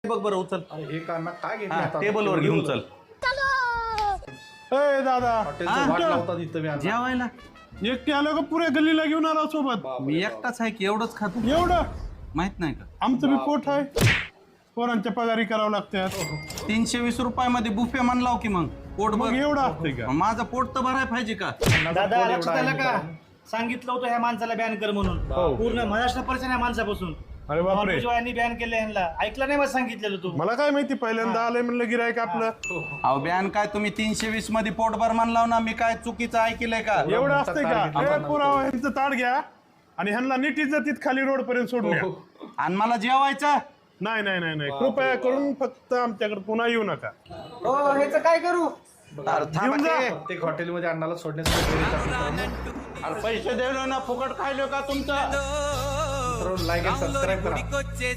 बघ बरं उचल. हे काना काय घेतलं हा, आता? टेबलवर घेऊन चल. ए दादा हॉटेलचं वाट लावतात इथं मी जेवायला एकटे आलो का पुऱ्या गल्लीला घेऊन आला सोबत? मी एकटाच आहे की एवढंच खातो. एवढं माहित नाही का? आमचं बी पोट आहे, पोरांच्या पगारी करावं लागतात. 320 रुपयामध्ये बुफे म्हणलाव की मग पोट मग भर. एवढं असते का? माझं पोट तर भराय पाहिजे का? दादा लक्षात आलं का? सांगितलं होतं ह्या माणसाला बॅन कर म्हणून. पूर्ण महाराष्ट्र परिचय या माणसापासून. अरे बापरे, नॉनव्हेजवाल्यांनी बॅन केलं ह्यांना. ऐकलं नाही मला सांगितलेलं तू. मला काय माहिती, पहिल्यांदा आलंय म्हणलं गिरायक आपलं. अहो बॅन काय तुम्ही 320 मध्ये पोट भर म्हणलाव ना, मी काय चुकीचं ऐकलंय का? एवढं असते का? ए, पुरावा ह्यांचं ताट घ्या आणि ह्यांना नीट इज्जतीत खाली रोड पर्यंत सोडून द्या. आणि मला जेवायचं. नाही नाही नाही नाही, कृपया करून फक्त आमच्याकडे पुन्हा येऊ नका. हो ह्याचं काय करू? अरे थांबा घेऊन जा. की. प्रत्येक हॉटेलमध्ये अण्णाला सोडण्यासाठी अरे पैसे देऊ ना, फुकट खायलो का तुमचं? लाईक आणि सबस्क्राईब करा. कोचे